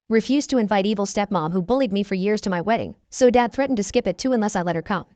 refused to invite evil stepmom who bullied me for years to my wedding, so dad threatened to skip it too unless I let her come.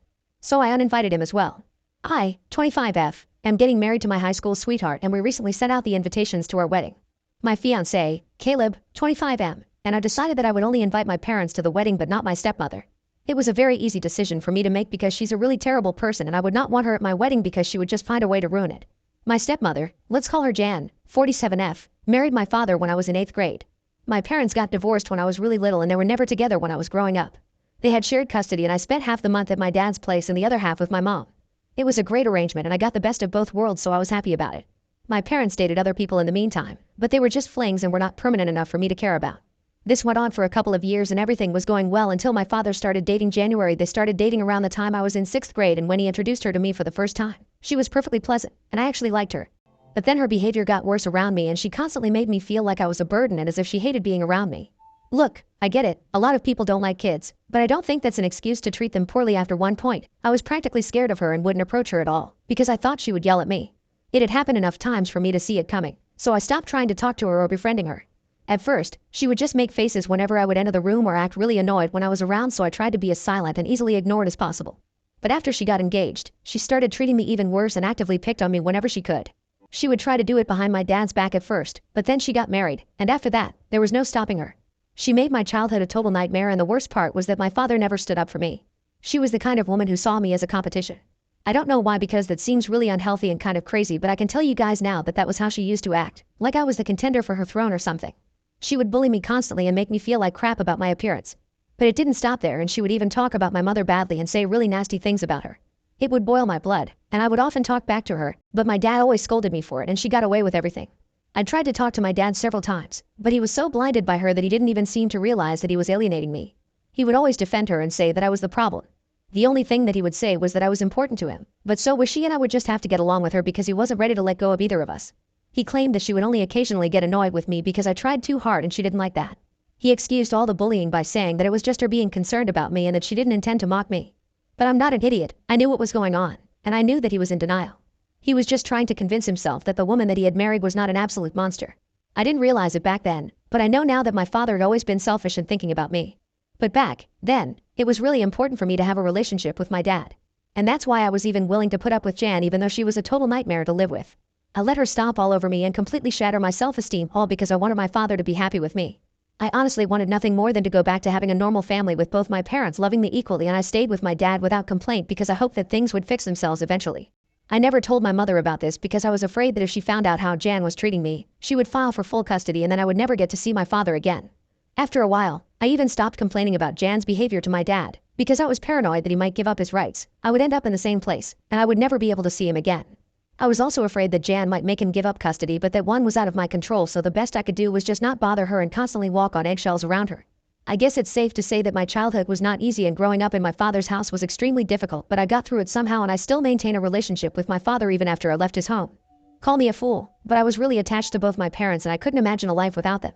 So I uninvited him as well. I, 25F, am getting married to my high school sweetheart and we recently sent out the invitations to our wedding. My fiancé, Caleb, 25M, and I decided that I would only invite my parents to the wedding but not my stepmother. It was a very easy decision for me to make because she's a really terrible person and I would not want her at my wedding because she would just find a way to ruin it. My stepmother, let's call her Jan, 47F, married my father when I was in 8th grade. My parents got divorced when I was really little and they were never together when I was growing up. They had shared custody and I spent half the month at my dad's place and the other half with my mom. It was a great arrangement and I got the best of both worlds, so I was happy about it. My parents dated other people in the meantime, but they were just flings and were not permanent enough for me to care about. This went on for a couple of years and everything was going well until my father started dating January. They started dating around the time I was in 6th grade, and when he introduced her to me for the first time, she was perfectly pleasant and I actually liked her. But then her behavior got worse around me and she constantly made me feel like I was a burden and as if she hated being around me. Look, I get it, a lot of people don't like kids, but I don't think that's an excuse to treat them poorly. After one point, I was practically scared of her and wouldn't approach her at all, because I thought she would yell at me. It had happened enough times for me to see it coming, so I stopped trying to talk to her or befriending her. At first, she would just make faces whenever I would enter the room or act really annoyed when I was around, so I tried to be as silent and easily ignored as possible. But after she got engaged, she started treating me even worse and actively picked on me whenever she could. She would try to do it behind my dad's back at first, but then she got married, and after that, there was no stopping her. She made my childhood a total nightmare, and the worst part was that my father never stood up for me. She was the kind of woman who saw me as a competition. I don't know why, because that seems really unhealthy and kind of crazy, but I can tell you guys now that that was how she used to act, like I was the contender for her throne or something. She would bully me constantly and make me feel like crap about my appearance. But it didn't stop there, and she would even talk about my mother badly and say really nasty things about her. It would boil my blood, and I would often talk back to her, but my dad always scolded me for it and she got away with everything. I tried to talk to my dad several times, but he was so blinded by her that he didn't even seem to realize that he was alienating me. He would always defend her and say that I was the problem. The only thing that he would say was that I was important to him, but so was she, and I would just have to get along with her because he wasn't ready to let go of either of us. He claimed that she would only occasionally get annoyed with me because I tried too hard and she didn't like that. He excused all the bullying by saying that it was just her being concerned about me and that she didn't intend to mock me. But I'm not an idiot, I knew what was going on, and I knew that he was in denial. He was just trying to convince himself that the woman that he had married was not an absolute monster. I didn't realize it back then, but I know now that my father had always been selfish in thinking about me. But back then, it was really important for me to have a relationship with my dad. And that's why I was even willing to put up with Jan, even though she was a total nightmare to live with. I let her stomp all over me and completely shatter my self-esteem, all because I wanted my father to be happy with me. I honestly wanted nothing more than to go back to having a normal family with both my parents loving me equally, and I stayed with my dad without complaint because I hoped that things would fix themselves eventually. I never told my mother about this because I was afraid that if she found out how Jan was treating me, she would file for full custody and then I would never get to see my father again. After a while, I even stopped complaining about Jan's behavior to my dad because I was paranoid that he might give up his rights. I would end up in the same place, and I would never be able to see him again. I was also afraid that Jan might make him give up custody, but that one was out of my control, so the best I could do was just not bother her and constantly walk on eggshells around her. I guess it's safe to say that my childhood was not easy and growing up in my father's house was extremely difficult, but I got through it somehow and I still maintain a relationship with my father even after I left his home. Call me a fool, but I was really attached to both my parents and I couldn't imagine a life without them.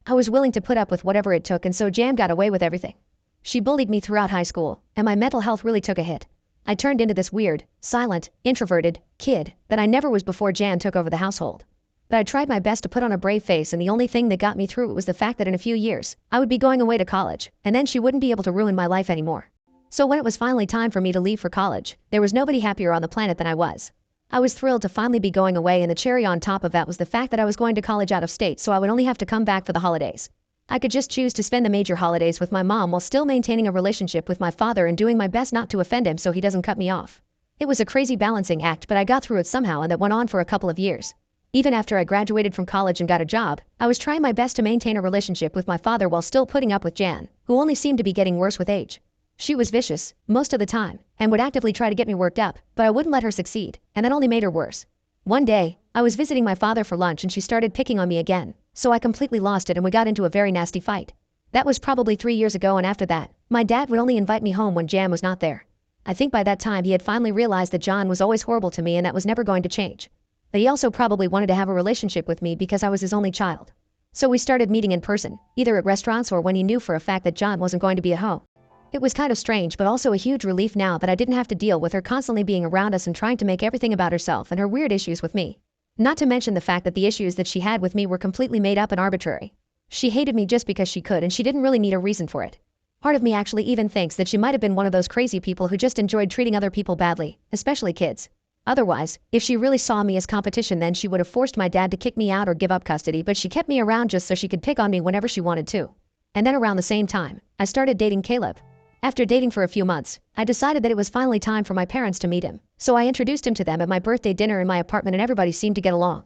I was willing to put up with whatever it took, and so Jan got away with everything. She bullied me throughout high school, and my mental health really took a hit. I turned into this weird, silent, introverted kid that I never was before Jan took over the household. But I tried my best to put on a brave face, and the only thing that got me through it was the fact that in a few years, I would be going away to college, and then she wouldn't be able to ruin my life anymore. So when it was finally time for me to leave for college, there was nobody happier on the planet than I was. I was thrilled to finally be going away, and the cherry on top of that was the fact that I was going to college out of state, so I would only have to come back for the holidays. I could just choose to spend the major holidays with my mom while still maintaining a relationship with my father and doing my best not to offend him so he doesn't cut me off. It was a crazy balancing act, but I got through it somehow, and that went on for a couple of years. Even after I graduated from college and got a job, I was trying my best to maintain a relationship with my father while still putting up with Jan, who only seemed to be getting worse with age. She was vicious, most of the time, and would actively try to get me worked up, but I wouldn't let her succeed, and that only made her worse. One day, I was visiting my father for lunch and she started picking on me again, so I completely lost it and we got into a very nasty fight. That was probably 3 years ago, and after that, my dad would only invite me home when Jan was not there. I think by that time he had finally realized that John was always horrible to me and that was never going to change. But he also probably wanted to have a relationship with me because I was his only child. So we started meeting in person, either at restaurants or when he knew for a fact that John wasn't going to be at home. It was kind of strange, but also a huge relief now that I didn't have to deal with her constantly being around us and trying to make everything about herself and her weird issues with me. Not to mention the fact that the issues that she had with me were completely made up and arbitrary. She hated me just because she could and she didn't really need a reason for it. Part of me actually even thinks that she might have been one of those crazy people who just enjoyed treating other people badly, especially kids. Otherwise, if she really saw me as competition, then she would have forced my dad to kick me out or give up custody, but she kept me around just so she could pick on me whenever she wanted to. And then around the same time, I started dating Caleb. After dating for a few months, I decided that it was finally time for my parents to meet him, so I introduced him to them at my birthday dinner in my apartment and everybody seemed to get along.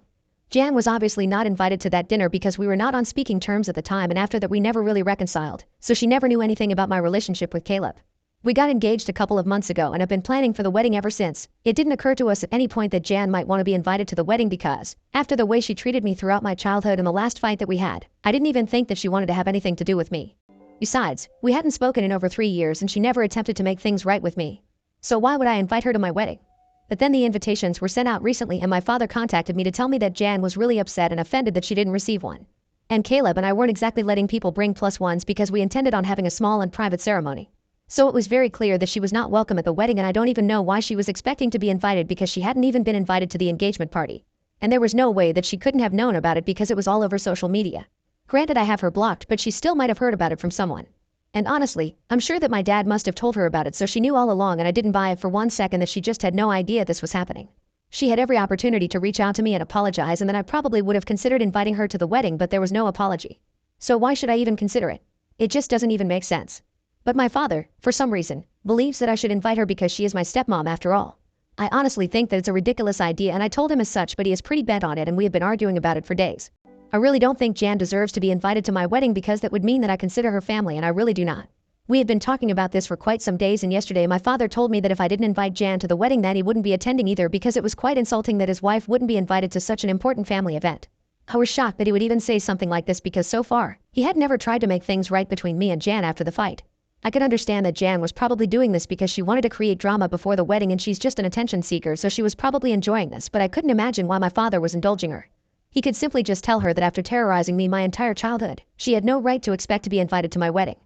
Jan was obviously not invited to that dinner because we were not on speaking terms at the time, and after that we never really reconciled, so she never knew anything about my relationship with Caleb. We got engaged a couple of months ago and have been planning for the wedding ever since. It didn't occur to us at any point that Jan might want to be invited to the wedding because, after the way she treated me throughout my childhood and the last fight that we had, I didn't even think that she wanted to have anything to do with me. Besides, we hadn't spoken in over 3 years and she never attempted to make things right with me. So why would I invite her to my wedding? But then the invitations were sent out recently and my father contacted me to tell me that Jan was really upset and offended that she didn't receive one. And Caleb and I weren't exactly letting people bring +1s because we intended on having a small and private ceremony. So it was very clear that she was not welcome at the wedding, and I don't even know why she was expecting to be invited because she hadn't even been invited to the engagement party. And there was no way that she couldn't have known about it because it was all over social media. Granted, I have her blocked, but she still might have heard about it from someone. And honestly, I'm sure that my dad must have told her about it, so she knew all along, and I didn't buy it for 1 second that she just had no idea this was happening. She had every opportunity to reach out to me and apologize, and then I probably would have considered inviting her to the wedding, but there was no apology. So why should I even consider it? It just doesn't even make sense. But my father, for some reason, believes that I should invite her because she is my stepmom after all. I honestly think that it's a ridiculous idea, and I told him as such, but he is pretty bent on it and we have been arguing about it for days. I really don't think Jan deserves to be invited to my wedding because that would mean that I consider her family, and I really do not. We had been talking about this for quite some days, and yesterday my father told me that if I didn't invite Jan to the wedding then he wouldn't be attending either because it was quite insulting that his wife wouldn't be invited to such an important family event. I was shocked that he would even say something like this because so far, he had never tried to make things right between me and Jan after the fight. I could understand that Jan was probably doing this because she wanted to create drama before the wedding and she's just an attention seeker, so she was probably enjoying this, but I couldn't imagine why my father was indulging her. He could simply just tell her that after terrorizing me my entire childhood, she had no right to expect to be invited to my wedding.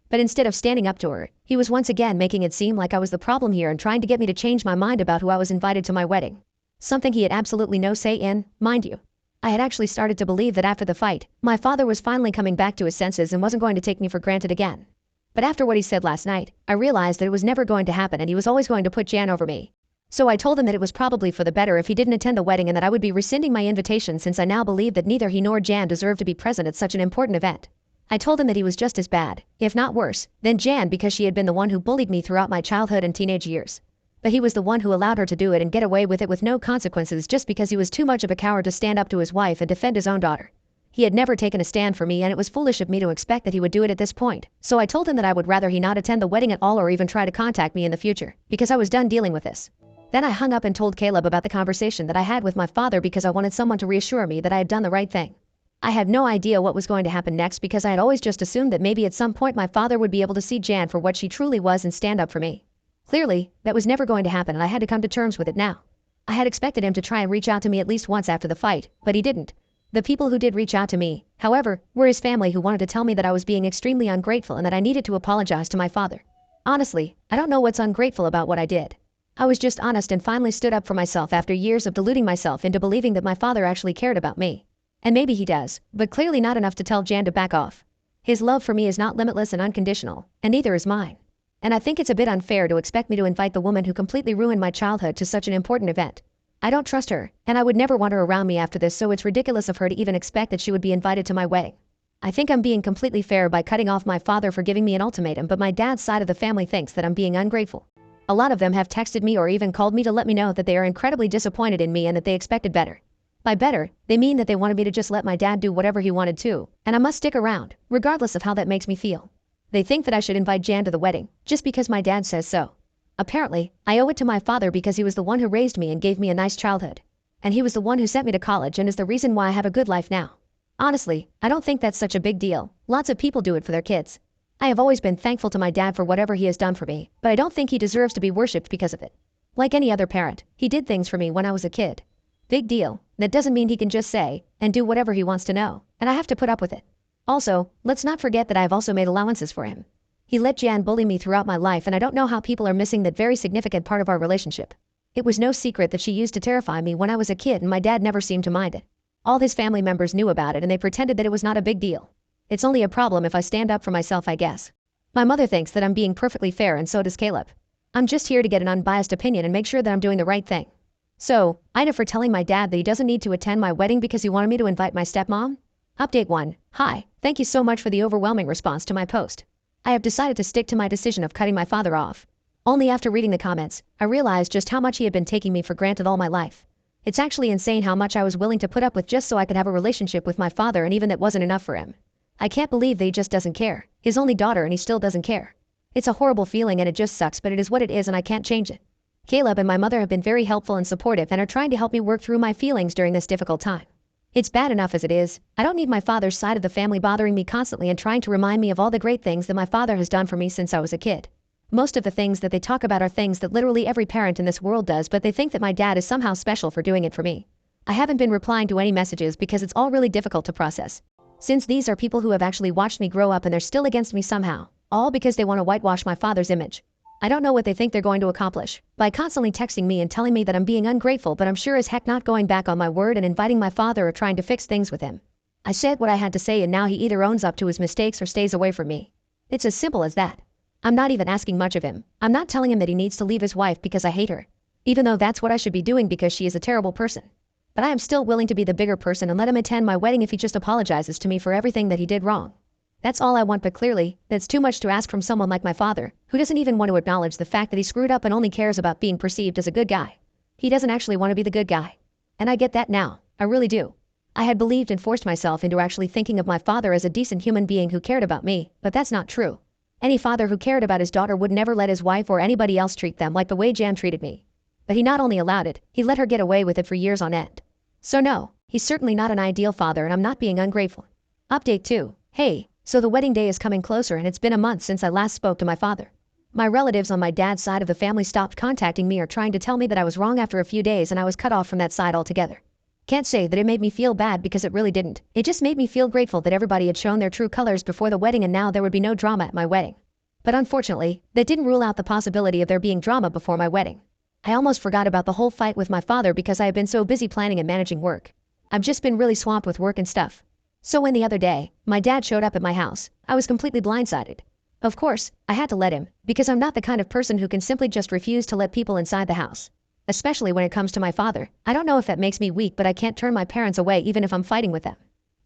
But instead of standing up to her, he was once again making it seem like I was the problem here and trying to get me to change my mind about who I was invited to my wedding. Something he had absolutely no say in, mind you. I had actually started to believe that after the fight, my father was finally coming back to his senses and wasn't going to take me for granted again. But after what he said last night, I realized that it was never going to happen and he was always going to put Jan over me. So I told him that it was probably for the better if he didn't attend the wedding and that I would be rescinding my invitation since I now believed that neither he nor Jan deserved to be present at such an important event. I told him that he was just as bad, if not worse, than Jan because she had been the one who bullied me throughout my childhood and teenage years. But he was the one who allowed her to do it and get away with it with no consequences just because he was too much of a coward to stand up to his wife and defend his own daughter. He had never taken a stand for me and it was foolish of me to expect that he would do it at this point, so I told him that I would rather he not attend the wedding at all or even try to contact me in the future, because I was done dealing with this. Then I hung up and told Caleb about the conversation that I had with my father because I wanted someone to reassure me that I had done the right thing. I had no idea what was going to happen next because I had always just assumed that maybe at some point my father would be able to see Jan for what she truly was and stand up for me. Clearly, that was never going to happen and I had to come to terms with it now. I had expected him to try and reach out to me at least once after the fight, but he didn't. The people who did reach out to me, however, were his family who wanted to tell me that I was being extremely ungrateful and that I needed to apologize to my father. Honestly, I don't know what's ungrateful about what I did. I was just honest and finally stood up for myself after years of deluding myself into believing that my father actually cared about me. And maybe he does, but clearly not enough to tell Jan to back off. His love for me is not limitless and unconditional, and neither is mine. And I think it's a bit unfair to expect me to invite the woman who completely ruined my childhood to such an important event. I don't trust her, and I would never want her around me after this, so it's ridiculous of her to even expect that she would be invited to my wedding. I think I'm being completely fair by cutting off my father for giving me an ultimatum, but my dad's side of the family thinks that I'm being ungrateful. A lot of them have texted me or even called me to let me know that they are incredibly disappointed in me and that they expected better. By better, they mean that they wanted me to just let my dad do whatever he wanted to, and I must stick around, regardless of how that makes me feel. They think that I should invite Jan to the wedding, just because my dad says so. Apparently, I owe it to my father because he was the one who raised me and gave me a nice childhood. And he was the one who sent me to college and is the reason why I have a good life now. Honestly, I don't think that's such a big deal. Lots of people do it for their kids. I have always been thankful to my dad for whatever he has done for me, but I don't think he deserves to be worshipped because of it. Like any other parent, he did things for me when I was a kid. Big deal. That doesn't mean he can just say and do whatever he wants to know, and I have to put up with it. Also, let's not forget that I have also made allowances for him. He let Jan bully me throughout my life, and I don't know how people are missing that very significant part of our relationship. It was no secret that she used to terrify me when I was a kid, and my dad never seemed to mind it. All his family members knew about it and they pretended that it was not a big deal. It's only a problem if I stand up for myself, I guess. My mother thinks that I'm being perfectly fair, and so does Caleb. I'm just here to get an unbiased opinion and make sure that I'm doing the right thing. So, Ida for telling my dad that he doesn't need to attend my wedding because he wanted me to invite my stepmom? Update 1. Hi, thank you so much for the overwhelming response to my post. I have decided to stick to my decision of cutting my father off. Only after reading the comments, I realized just how much he had been taking me for granted all my life. It's actually insane how much I was willing to put up with just so I could have a relationship with my father, and even that wasn't enough for him. I can't believe that he just doesn't care. His only daughter, and he still doesn't care. It's a horrible feeling and it just sucks, but it is what it is and I can't change it. Caleb and my mother have been very helpful and supportive and are trying to help me work through my feelings during this difficult time. It's bad enough as it is. I don't need my father's side of the family bothering me constantly and trying to remind me of all the great things that my father has done for me since I was a kid. Most of the things that they talk about are things that literally every parent in this world does, but they think that my dad is somehow special for doing it for me. I haven't been replying to any messages because it's all really difficult to process. Since these are people who have actually watched me grow up and they're still against me somehow, all because they want to whitewash my father's image. I don't know what they think they're going to accomplish by constantly texting me and telling me that I'm being ungrateful, but I'm sure as heck not going back on my word and inviting my father or trying to fix things with him. I said what I had to say and now he either owns up to his mistakes or stays away from me. It's as simple as that. I'm not even asking much of him. I'm not telling him that he needs to leave his wife because I hate her, even though that's what I should be doing because she is a terrible person. But I am still willing to be the bigger person and let him attend my wedding if he just apologizes to me for everything that he did wrong. That's all I want, but clearly, that's too much to ask from someone like my father, who doesn't even want to acknowledge the fact that he screwed up and only cares about being perceived as a good guy. He doesn't actually want to be the good guy. And I get that now, I really do. I had believed and forced myself into actually thinking of my father as a decent human being who cared about me, but that's not true. Any father who cared about his daughter would never let his wife or anybody else treat them like the way Jan treated me. But he not only allowed it, he let her get away with it for years on end. So no, he's certainly not an ideal father and I'm not being ungrateful. Update 2. Hey, so the wedding day is coming closer and it's been a month since I last spoke to my father. My relatives on my dad's side of the family stopped contacting me or trying to tell me that I was wrong after a few days, and I was cut off from that side altogether. Can't say that it made me feel bad because it really didn't. It just made me feel grateful that everybody had shown their true colors before the wedding and now there would be no drama at my wedding. But unfortunately, that didn't rule out the possibility of there being drama before my wedding. I almost forgot about the whole fight with my father because I had been so busy planning and managing work. I've just been really swamped with work and stuff. So when the other day, my dad showed up at my house, I was completely blindsided. Of course, I had to let him, because I'm not the kind of person who can simply just refuse to let people inside the house. Especially when it comes to my father. I don't know if that makes me weak, but I can't turn my parents away even if I'm fighting with them.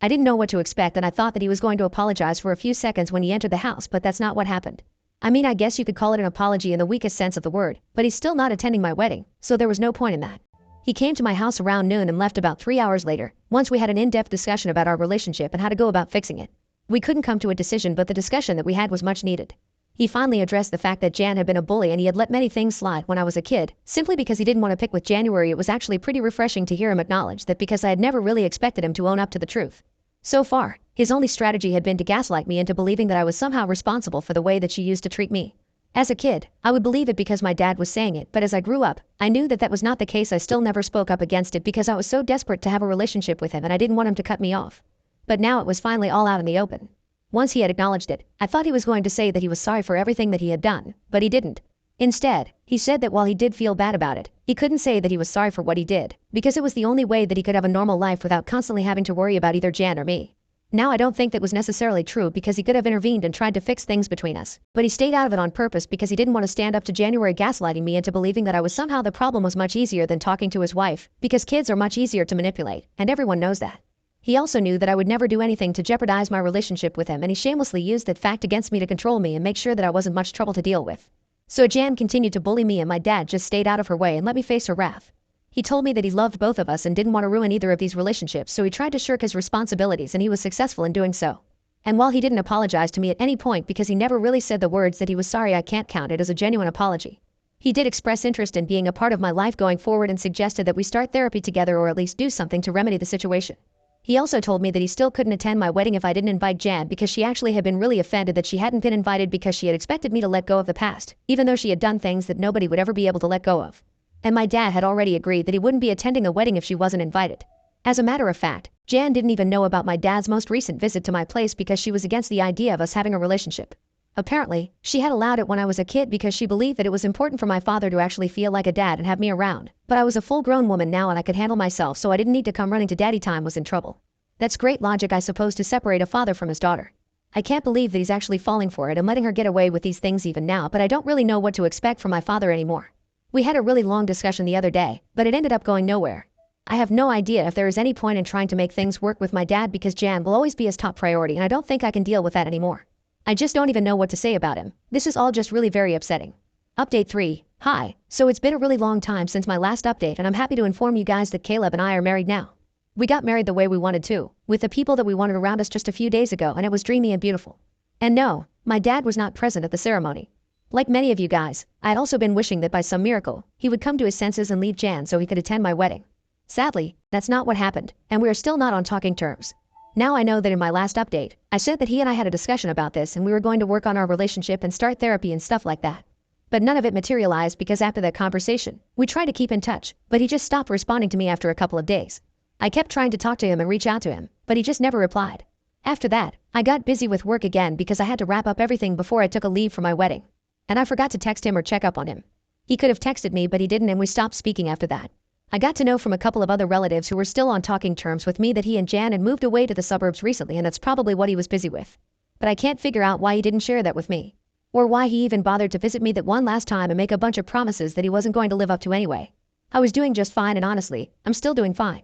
I didn't know what to expect and I thought that he was going to apologize for a few seconds when he entered the house, but that's not what happened. I mean, I guess you could call it an apology in the weakest sense of the word, but he's still not attending my wedding, so there was no point in that. He came to my house around noon and left about 3 hours later, once we had an in-depth discussion about our relationship and how to go about fixing it. We couldn't come to a decision, but the discussion that we had was much needed. He finally addressed the fact that Jan had been a bully and he had let many things slide when I was a kid, simply because he didn't want to pick with January. It was actually pretty refreshing to hear him acknowledge that because I had never really expected him to own up to the truth. So far, his only strategy had been to gaslight me into believing that I was somehow responsible for the way that she used to treat me. As a kid, I would believe it because my dad was saying it, but as I grew up, I knew that that was not the case. I still never spoke up against it because I was so desperate to have a relationship with him and I didn't want him to cut me off. But now it was finally all out in the open. Once he had acknowledged it, I thought he was going to say that he was sorry for everything that he had done, but he didn't. Instead, he said that while he did feel bad about it, he couldn't say that he was sorry for what he did, because it was the only way that he could have a normal life without constantly having to worry about either Jan or me. Now I don't think that was necessarily true because he could have intervened and tried to fix things between us, but he stayed out of it on purpose because he didn't want to stand up to January gaslighting me into believing that I was somehow the problem. Was much easier than talking to his wife, because kids are much easier to manipulate, and everyone knows that. He also knew that I would never do anything to jeopardize my relationship with him, and he shamelessly used that fact against me to control me and make sure that I wasn't much trouble to deal with. So Jan continued to bully me and my dad just stayed out of her way and let me face her wrath. He told me that he loved both of us and didn't want to ruin either of these relationships, so he tried to shirk his responsibilities and he was successful in doing so. And while he didn't apologize to me at any point because he never really said the words that he was sorry, I can't count it as a genuine apology. He did express interest in being a part of my life going forward and suggested that we start therapy together or at least do something to remedy the situation. He also told me that he still couldn't attend my wedding if I didn't invite Jan because she actually had been really offended that she hadn't been invited because she had expected me to let go of the past, even though she had done things that nobody would ever be able to let go of. And my dad had already agreed that he wouldn't be attending the wedding if she wasn't invited. As a matter of fact, Jan didn't even know about my dad's most recent visit to my place because she was against the idea of us having a relationship. Apparently, she had allowed it when I was a kid because she believed that it was important for my father to actually feel like a dad and have me around. But I was a full-grown woman now and I could handle myself, so I didn't need to come running to daddy time was in trouble. That's great logic, I suppose, to separate a father from his daughter. I can't believe that he's actually falling for it and letting her get away with these things even now, but I don't really know what to expect from my father anymore. We had a really long discussion the other day, but it ended up going nowhere. I have no idea if there is any point in trying to make things work with my dad because Jan will always be his top priority and I don't think I can deal with that anymore. I just don't even know what to say about him. This is all just really very upsetting. Update 3. Hi. So it's been a really long time since my last update and I'm happy to inform you guys that Caleb and I are married now. We got married the way we wanted to, with the people that we wanted around us just a few days ago, and it was dreamy and beautiful. And no, my dad was not present at the ceremony. Like many of you guys, I had also been wishing that by some miracle, he would come to his senses and leave Jan so he could attend my wedding. Sadly, that's not what happened, and we are still not on talking terms. Now I know that in my last update, I said that he and I had a discussion about this and we were going to work on our relationship and start therapy and stuff like that. But none of it materialized because after that conversation, we tried to keep in touch, but he just stopped responding to me after a couple of days. I kept trying to talk to him and reach out to him, but he just never replied. After that, I got busy with work again because I had to wrap up everything before I took a leave for my wedding. And I forgot to text him or check up on him. He could have texted me, but he didn't, and we stopped speaking after that. I got to know from a couple of other relatives who were still on talking terms with me that he and Jan had moved away to the suburbs recently, and that's probably what he was busy with. But I can't figure out why he didn't share that with me. Or why he even bothered to visit me that one last time and make a bunch of promises that he wasn't going to live up to anyway. I was doing just fine, and honestly, I'm still doing fine.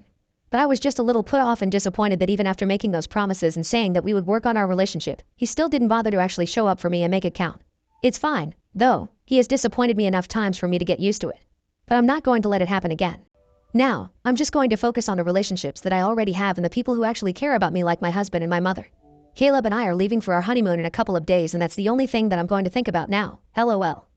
But I was just a little put off and disappointed that even after making those promises and saying that we would work on our relationship, he still didn't bother to actually show up for me and make it count. It's fine, though. He has disappointed me enough times for me to get used to it. But I'm not going to let it happen again. Now, I'm just going to focus on the relationships that I already have and the people who actually care about me, like my husband and my mother. Caleb and I are leaving for our honeymoon in a couple of days, and that's the only thing that I'm going to think about now. LOL.